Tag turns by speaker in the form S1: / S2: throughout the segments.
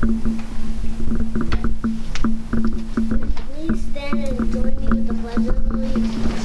S1: Please stand and join me with the Pledge of Allegiance.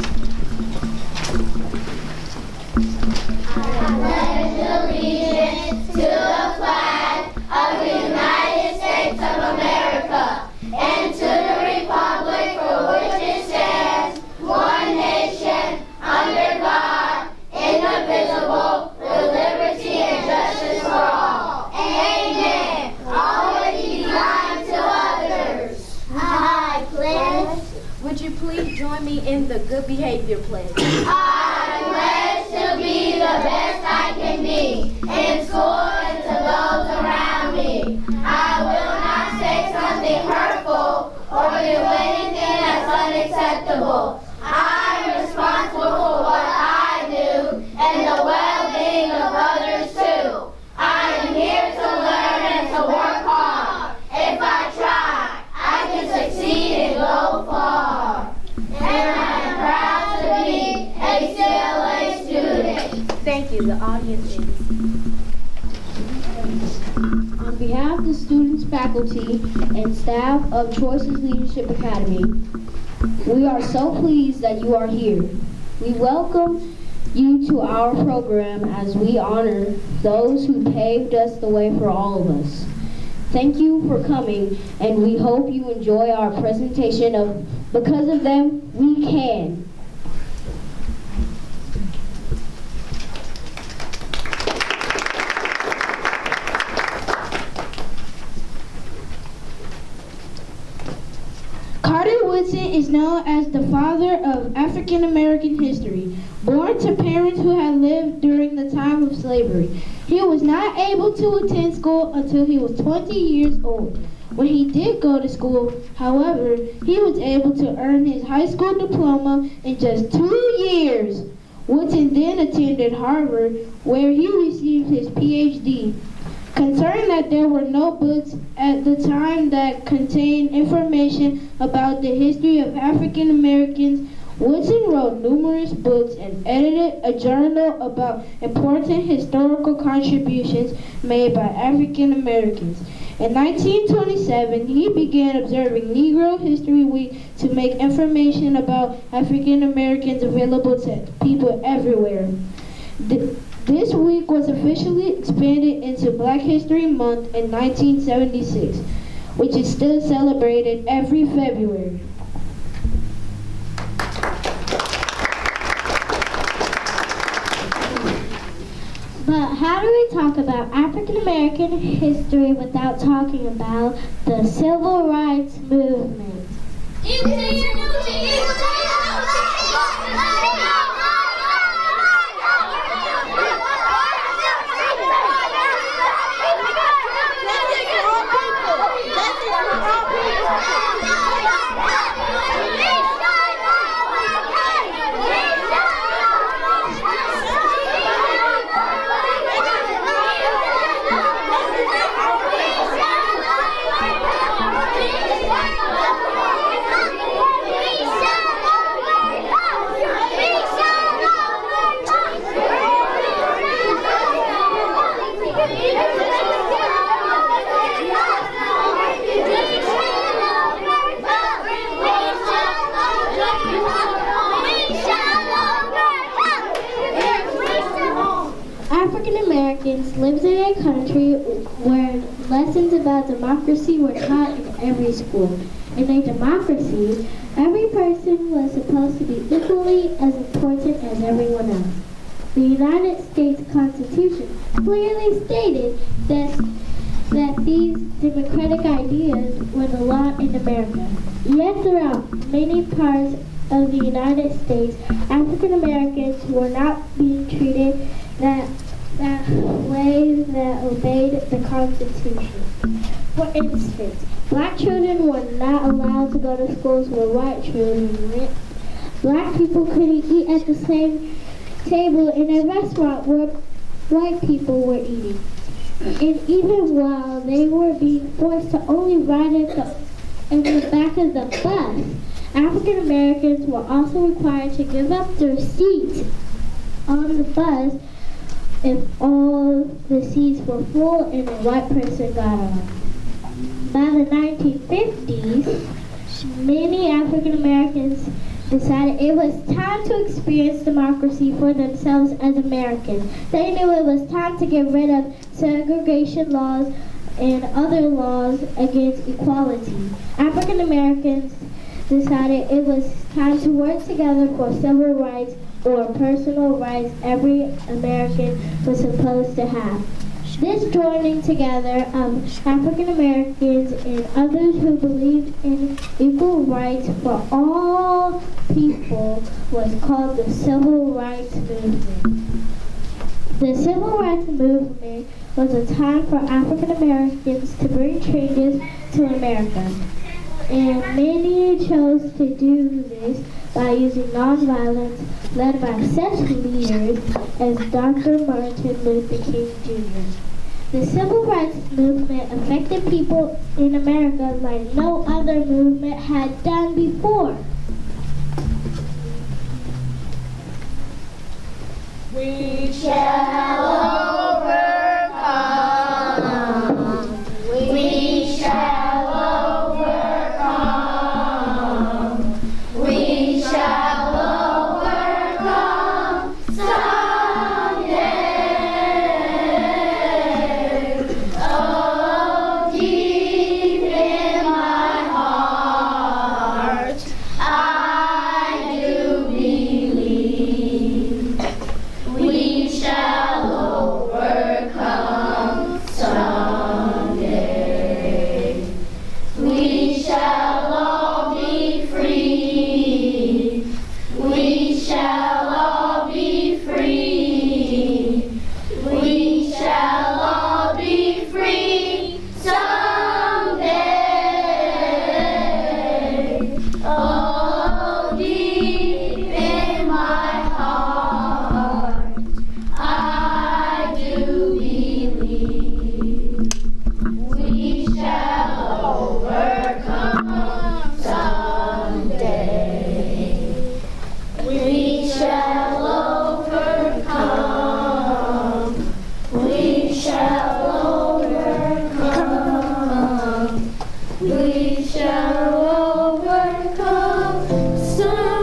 S1: I pledge allegiance to the flag of the United States of America and to the republic for which it stands, one nation, under God, indivisible, with liberty and justice for all. Amen. Always be kind to others. I pledge.
S2: Would you please join me in the good behavior pledge?
S1: I pledge to be the best I can be in school and to those around me. I will not say something hurtful or do anything that's unacceptable. I am responsible for what I do and the well-being of others too. I am here to learn and to work hard. If I try, I can succeed and go far. And I am proud to be a CLA student.
S2: Thank you. The audience is.
S3: On behalf of the students, faculty, and staff of Choices Leadership Academy, we are so pleased that you are here. We welcome you to our program as we honor those who paved us the way for all of us. Thank you for coming, and we hope you enjoy our presentation of Because of Them, We Can.
S4: Carter Woodson is known as the father of African American history. Born to parents who had lived during the time of slavery, he was not able to attend school until he was 20 years old. When he did go to school, however, he was able to earn his high school diploma in just 2 years. Woodson then attended Harvard, where he received his PhD. Concerned that there were no books at the time that contained information about the history of African Americans, Woodson wrote numerous books and edited a journal about important historical contributions made by African Americans. In 1927, he began observing Negro History Week to make information about African Americans available to people everywhere. This week was officially expanded into Black History Month in 1976, which is still celebrated every February.
S1: But how do we talk about African American history without talking about the Civil Rights Movement? African Americans lived in a country where lessons about democracy were taught in every school. In a democracy, every person was supposed to be equally as important as everyone else. The United States Constitution clearly stated that these democratic ideas were the law in America. Yet throughout many parts of the United States, African Americans were not being treated that way that obeyed the Constitution. For instance, black children were not allowed to go to schools where white children went. Black people couldn't eat at the same table in a restaurant where white people were eating. And even while they were being forced to only ride in the back of the bus, African Americans were also required to give up their seats on the bus if all the seats were full and a white person got on. By the 1950s, many African Americans decided it was time to experience democracy for themselves as Americans. They knew it was time to get rid of segregation laws and other laws against equality. African Americans decided it was time to work together for civil rights or personal rights every American was supposed to have. This joining together of African Americans and others who believed in equal rights for all people was called the Civil Rights Movement. The Civil Rights Movement was a time for African Americans to bring changes to America. And many chose to do this by using nonviolence, led by such leaders as Dr. Martin Luther King Jr. The Civil Rights Movement affected people in America like no other movement had done before.
S2: We shall overcome. We shall overcome. We shall overcome someday. Oh, deep in my heart, I do believe we shall overcome someday. We shall all be free. We shall all be free. We shall all be free someday. Oh, deep in my heart, I do believe we shall overcome someday. We shall overcome. We shall overcome. We shall overcome someday.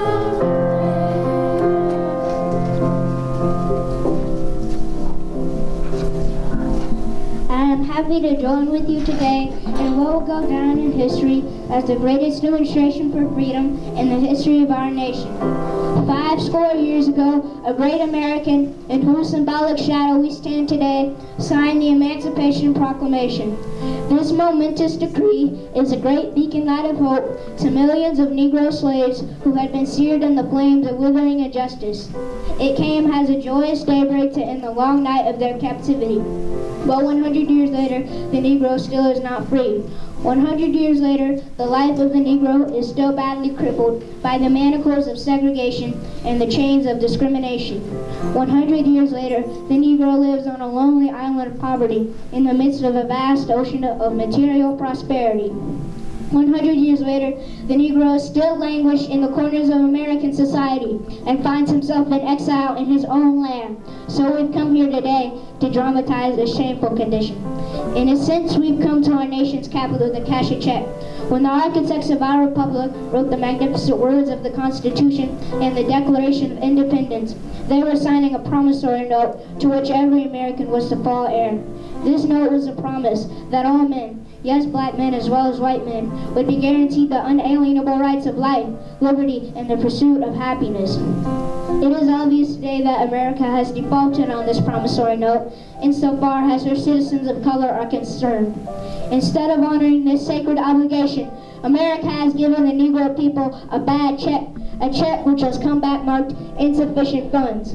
S3: I am happy to join with you today in what will go down in history as the greatest demonstration for freedom in the history of our nation. 50 years ago, a great American, in whose symbolic shadow we stand today, signed the Emancipation Proclamation. This momentous decree is a great beacon light of hope to millions of Negro slaves who had been seared in the flames of withering injustice. It came as a joyous daybreak to end the long night of their captivity. But 100 years later, the Negro still is not free. 100 years later, the life of the Negro is still badly crippled by the manacles of segregation and the chains of discrimination. 100 years later, the Negro lives on a lonely island of poverty in the midst of a vast ocean of material prosperity. 100 years later, the Negro still languishes in the corners of American society and finds himself in exile in his own land. So we've come here today to dramatize a shameful condition. In a sense, we've come to our nation's capital to cash a check. When the architects of our republic wrote the magnificent words of the Constitution and the Declaration of Independence, they were signing a promissory note to which every American was to fall heir. This note was a promise that all men, yes, black men as well as white men, would be guaranteed the unalienable rights of life, liberty, and the pursuit of happiness. It is obvious today that America has defaulted on this promissory note insofar as her citizens of color are concerned. Instead of honoring this sacred obligation, America has given the Negro people a bad check, a check which has come back marked insufficient funds.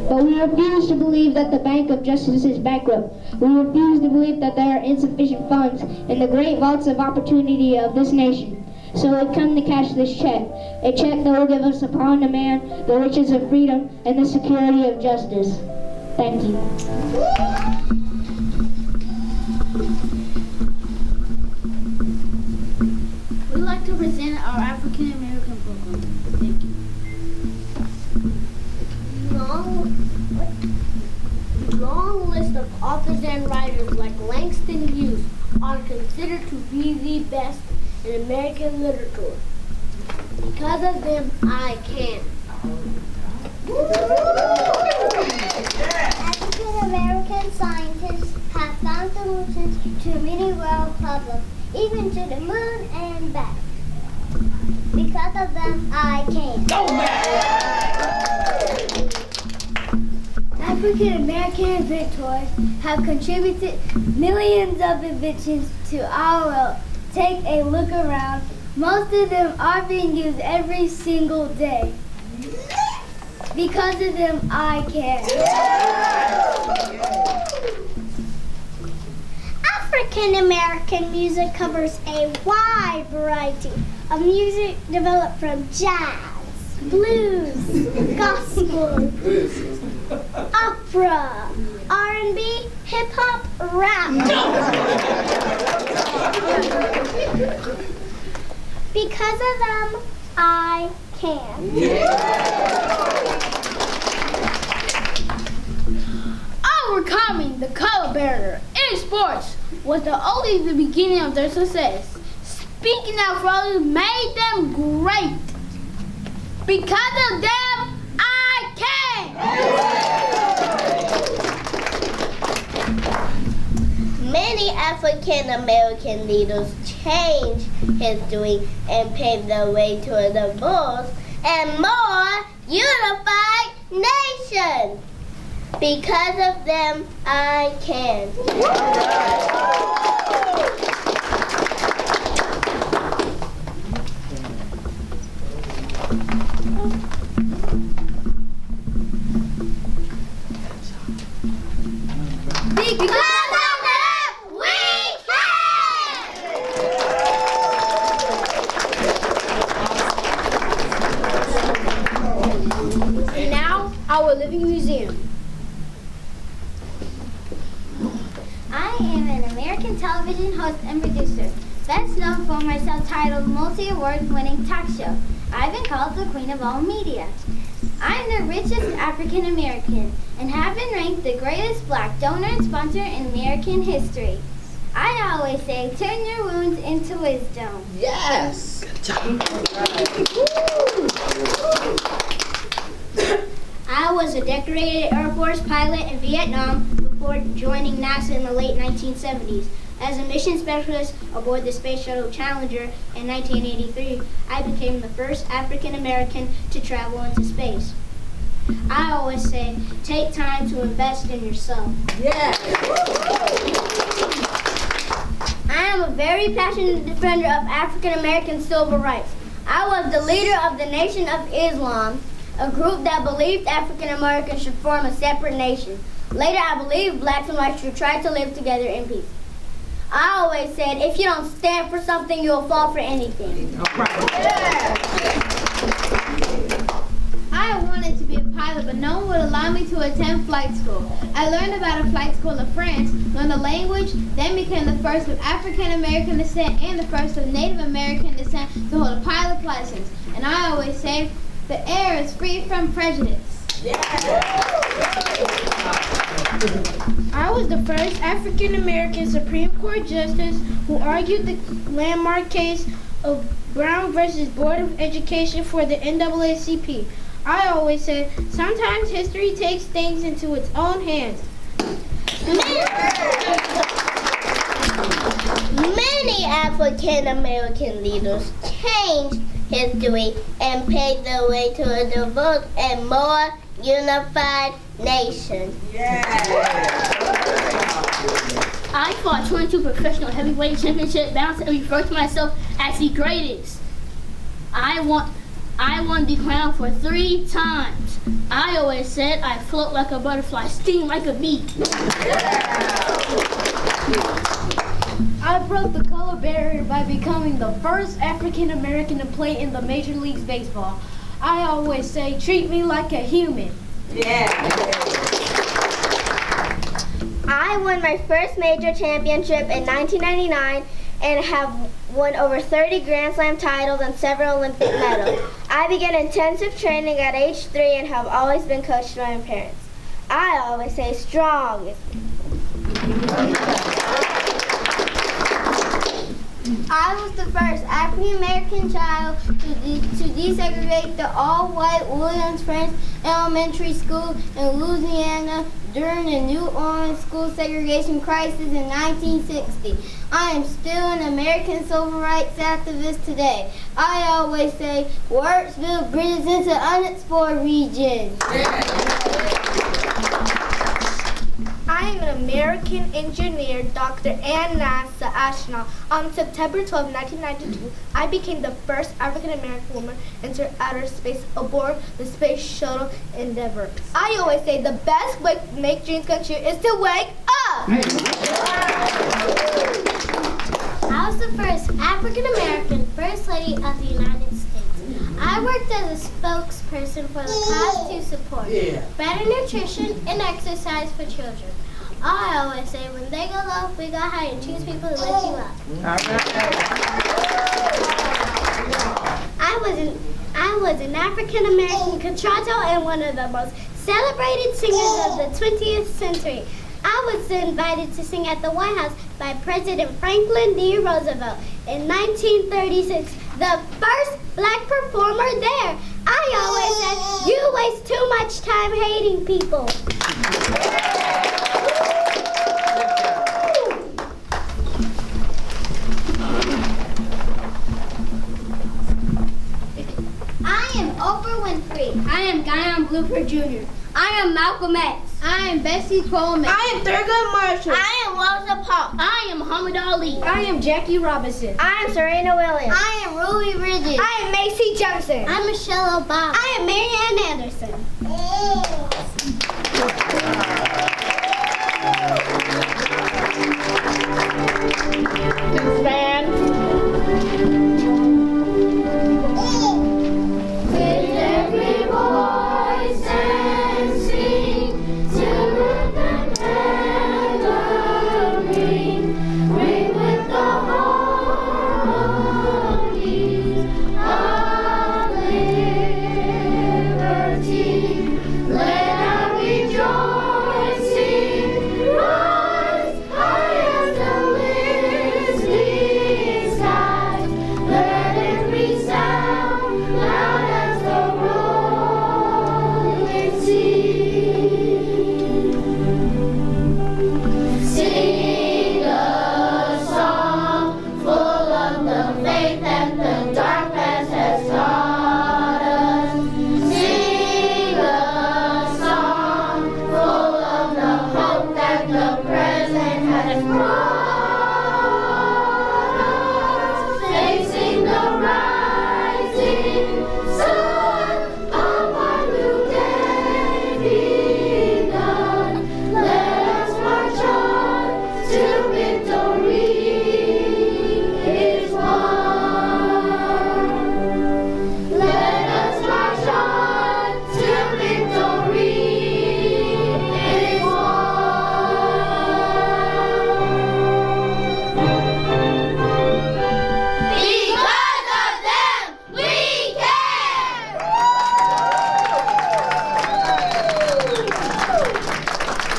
S3: But we refuse to believe that the Bank of Justice is bankrupt. We refuse to believe that there are insufficient funds in the great vaults of opportunity of this nation. So we've come to cash this check, a check that will give us upon demand the riches of freedom and the security of justice. Thank you.
S5: We'd like to present our African American program. Thank you. Long list of authors and writers like Langston Hughes are considered to be the best in American literature. Because of them, I can.
S6: African American scientists have found solutions to many world problems, even to the moon and back. Because of them, I can.
S5: African American inventors have contributed millions of inventions to our world. Take a look around. Most of them are being used every single day. Because of them, I can.
S6: African American music covers a wide variety of music developed from jazz, blues, gospel, opera, R&B, hip-hop, rap. Because of them, I can.
S4: Overcoming the color barrier in sports was only the beginning of their success. Speaking out for others made them great. Because of them, I can.
S6: Many African American leaders changed history and paved the way to a diverse and more unified nation. Because of them, I can. Because of them, we can!
S2: And now, our living museum.
S6: I am an American television host and producer, best known for my self-titled multi-award-winning talk show. I've been called the Queen of All Media. I'm the richest African American and have been ranked the greatest black donor and sponsor in American history. I always say, turn your wounds into wisdom.
S7: Yes!
S5: I was a decorated Air Force pilot in Vietnam before joining NASA in the late 1970s. As a mission specialist aboard the Space Shuttle Challenger in 1983, I became the first African American to travel into space. I always say, take time to invest in yourself.
S7: Yes!
S5: I am a very passionate defender of African American civil rights. I was the leader of the Nation of Islam, a group that believed African Americans should form a separate nation. Later, I believed blacks and whites should try to live together in peace. I always said, if you don't stand for something, you'll fall for anything.
S4: I wanted to be a pilot, but no one would allow me to attend flight school. I learned about a flight school in France, learned the language, then became the first of African American descent and the first of Native American descent to hold a pilot's license. And I always say, the air is free from prejudice. I was the first African American Supreme Court justice who argued the landmark case of Brown versus Board of Education for the NAACP. I always said, sometimes history takes things into its own hands.
S6: Many African American leaders changed history and paved the way to a diverse and more unified nation.
S2: I fought 22 professional heavyweight championship bouts and refer to myself as the greatest. I won the crown for 3 times. I always said I float like a butterfly, sting like a bee.
S3: I broke the color barrier by becoming the first African American to play in the Major League Baseball. I always say, treat me like a human.
S6: I won my first major championship in 1999 and have won over 30 Grand Slam titles and several Olympic medals. I began intensive training at age 3 and have always been coached by my parents. I always say strong is I was the first African American child to desegregate the all-white Williams French Elementary School in Louisiana during the New Orleans school segregation crisis in 1960. I am still an American civil rights activist today. I always say, words build bridges into unexplored regions.
S7: I am an American engineer, Dr. Anna Ashna. On September 12, 1992, I became the first African American woman to enter outer space aboard the Space Shuttle Endeavour. I always say the best way to make dreams come true is to wake up!
S6: I was the first African American First Lady of the United States. I worked as a spokesperson for the cause to support better nutrition and exercise for children. I always say when they go low, we go high and choose people to lift you up. I was an African American contralto and one of the most celebrated singers of the 20th century. I was invited to sing at the White House by President Franklin D. Roosevelt in 1936, the first black performer there. I always said, you waste too much time hating people. I am Oprah Winfrey.
S2: I am Guyon Blooper Jr.
S5: I am Malcolm X.
S6: I am Bessie Coleman.
S7: I am Thurgood Marshall.
S5: I am Rosa Parks.
S2: I am Muhammad Ali.
S4: I am Jackie Robinson.
S5: I am Serena Williams.
S6: I am Ruby Bridges.
S5: I am Macy Johnson.
S6: I'm Michelle Obama.
S5: I am Marianne Anderson.
S6: The present has brought.